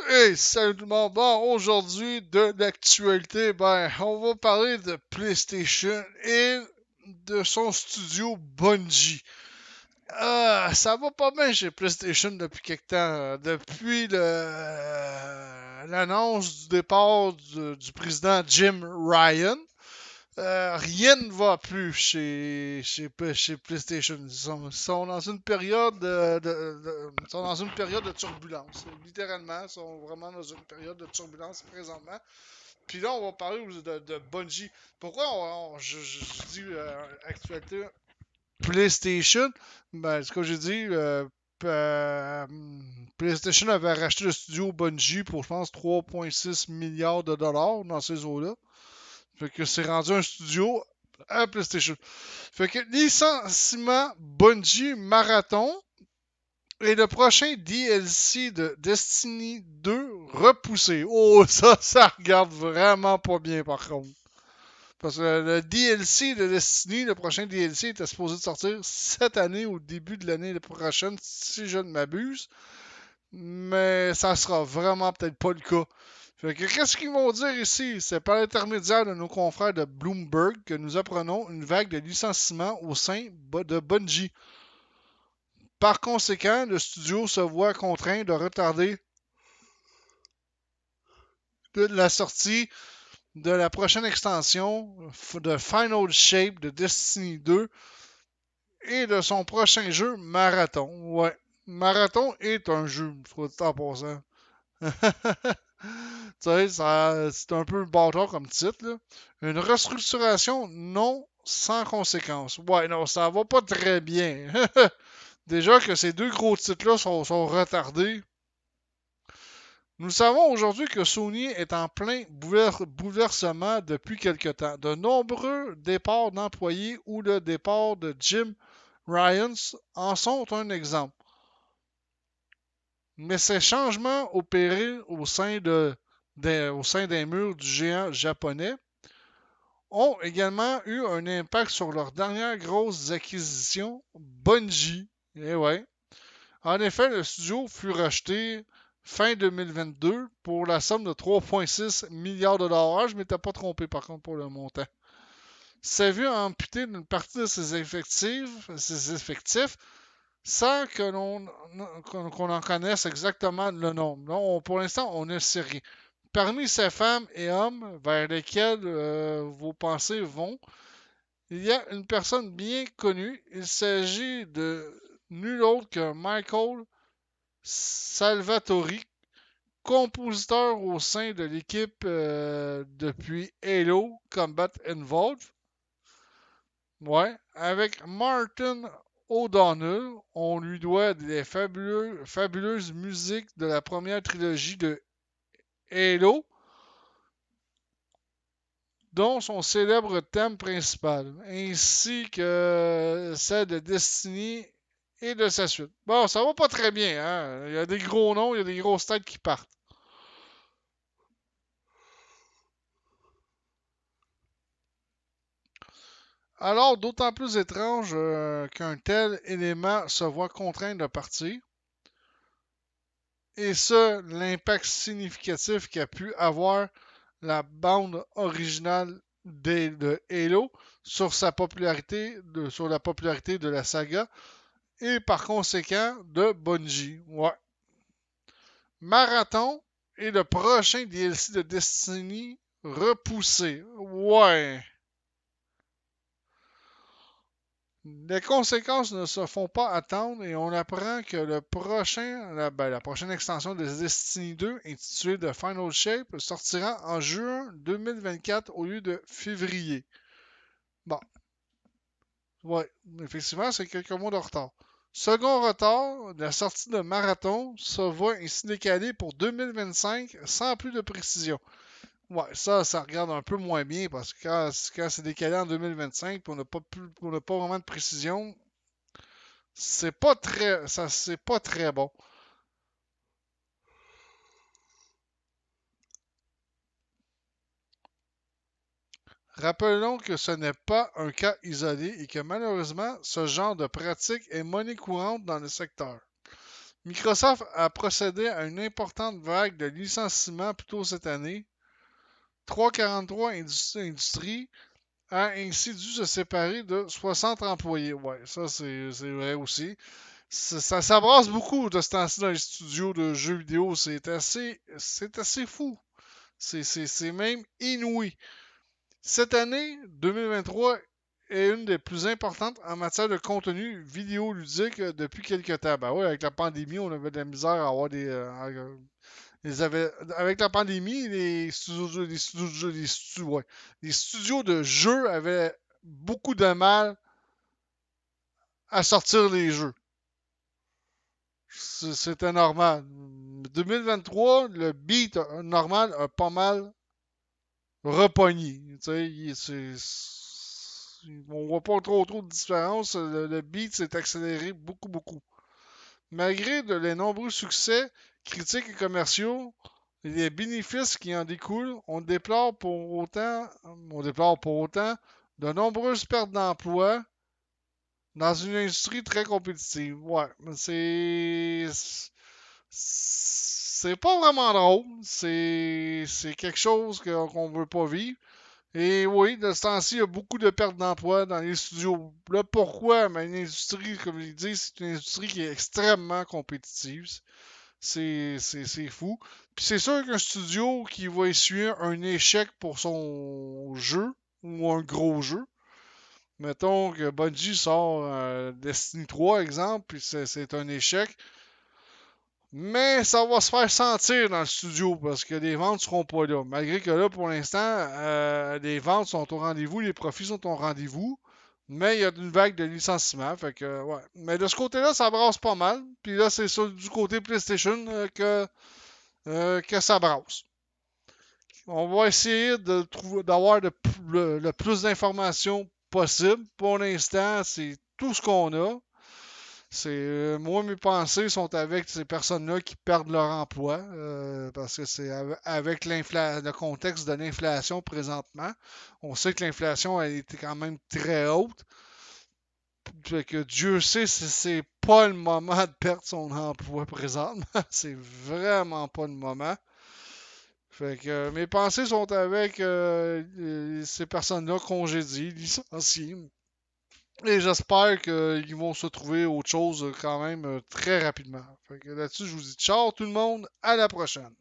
Hey, salut tout le monde. Bon, aujourd'hui, de l'actualité, on va parler de PlayStation et de son studio Bungie. Ça va pas bien chez PlayStation depuis quelque temps. Depuis l'annonce du départ du président Jim Ryan. Rien ne va plus chez PlayStation. Ils sont dans une période ils sont dans une période de turbulence. Littéralement, ils sont vraiment dans une période de turbulence présentement. Puis là, on va parler de Bungie. Pourquoi je dis actualité PlayStation? Ben, ce que j'ai dit, euh, PlayStation avait racheté le studio Bungie pour, je pense, 3,6 milliards de dollars dans ces eaux-là. Fait que c'est rendu un studio à PlayStation. Fait que licenciement Bungie Marathon et le prochain DLC de Destiny 2 repoussé. Oh, ça regarde vraiment pas bien par contre. Parce que le DLC de Destiny, le prochain DLC, était supposé de sortir cette année ou au début de l'année prochaine, si je ne m'abuse. Mais ça sera vraiment peut-être pas le cas. Fait que qu'est-ce qu'ils vont dire ici? C'est par l'intermédiaire de nos confrères de Bloomberg que nous apprenons une vague de licenciements au sein de Bungie. Par conséquent, le studio se voit contraint de retarder la sortie de la prochaine extension de Final Shape de Destiny 2 et de son prochain jeu Marathon. Ouais, Marathon est un jeu, soit dit en passant. Tu sais, c'est un peu bâtard comme titre, là. Une restructuration non sans conséquence. Ouais, non, ça va pas très bien. Déjà que ces deux gros titres-là sont retardés. Nous savons aujourd'hui que Sony est en plein bouleversement depuis quelque temps. De nombreux départs d'employés ou le départ de Jim Ryan en sont un exemple. Mais ces changements opérés au sein des murs du géant japonais ont également eu un impact sur leur dernière grosse acquisition, Bungie. Eh ouais. En effet, le studio fut racheté fin 2022 pour la somme de 3,6 milliards de dollars. Je ne m'étais pas trompé par contre pour le montant. C'est vu amputer d'une partie de ses effectifs sans que qu'on en connaisse exactement le nombre. Non, pour l'instant, on ne sait rien. Parmi ces femmes et hommes vers lesquels vos pensées vont, il y a une personne bien connue. Il s'agit de nul autre que Michael Salvatori, compositeur au sein de l'équipe depuis Halo Combat Evolved. Ouais, avec Martin O'Donnell, on lui doit les fabuleuses musiques de la première trilogie de Halo, dont son célèbre thème principal, ainsi que celle de Destiny et de sa suite. Bon, ça va pas très bien, hein? Il y a des gros noms, il y a des grosses têtes qui partent. Alors, d'autant plus étrange qu'un tel élément se voit contraint de partir, et ce, l'impact significatif qu'a pu avoir la bande originale de Halo sur la popularité de la saga et par conséquent de Bungie. Ouais. Marathon et le prochain DLC de Destiny repoussé. Ouais. Les conséquences ne se font pas attendre et on apprend que la prochaine extension de Destiny 2, intitulée The Final Shape, sortira en juin 2024 au lieu de février. Bon, ouais, effectivement, c'est quelques mois de retard. Second retard, la sortie de Marathon se voit ainsi décalée pour 2025 sans plus de précision. Ouais, ça regarde un peu moins bien parce que quand c'est décalé en 2025 et on n'a pas vraiment de précision, c'est pas très bon. Rappelons que ce n'est pas un cas isolé et que malheureusement, ce genre de pratique est monnaie courante dans le secteur. Microsoft a procédé à une importante vague de licenciements plus tôt cette année. 343 Industries a ainsi dû se séparer de 60 employés. Ouais, ça c'est vrai aussi. Ça brasse beaucoup de ce temps-ci dans les studios de jeux vidéo. C'est assez fou. C'est même inouï. Cette année, 2023, est une des plus importantes en matière de contenu vidéoludique depuis quelques temps. Ben ouais, avec la pandémie, on avait de la misère à avoir avec la pandémie, les studios de jeux avaient beaucoup de mal à sortir les jeux. C'était normal. 2023, le beat normal a pas mal repogné. On voit pas trop de différence. Le beat s'est accéléré beaucoup, beaucoup. Malgré les nombreux succès critiques et commerciaux, les bénéfices qui en découlent, on déplore pour autant de nombreuses pertes d'emplois dans une industrie très compétitive. Ouais, mais c'est pas vraiment drôle. C'est quelque chose qu'on veut pas vivre. Et oui, de ce temps-ci, il y a beaucoup de pertes d'emplois dans les studios. Là, pourquoi? Mais une industrie, comme je dis, c'est une industrie qui est extrêmement compétitive. C'est fou. Puis c'est sûr qu'un studio qui va essuyer un échec pour son jeu, ou un gros jeu, mettons que Bungie sort Destiny 3, exemple, puis c'est un échec, mais ça va se faire sentir dans le studio parce que les ventes seront pas là. Malgré que là, pour l'instant, les ventes sont au rendez-vous, les profits sont au rendez-vous. Mais il y a une vague de licenciements. Fait que, ouais. Mais de ce côté-là, ça brasse pas mal. Puis là, c'est ça du côté PlayStation que ça brasse. On va essayer d'avoir le plus d'informations possible. Pour l'instant, c'est tout ce qu'on a. Moi, mes pensées sont avec ces personnes-là qui perdent leur emploi, parce que c'est avec le contexte de l'inflation présentement. On sait que l'inflation a été quand même très haute. Fait que Dieu sait si c'est pas le moment de perdre son emploi présentement. C'est vraiment pas le moment. Fait que mes pensées sont avec ces personnes-là congédiées, licenciées. Et j'espère qu'ils vont se trouver autre chose quand même très rapidement. Fait que là-dessus, je vous dis ciao tout le monde, à la prochaine.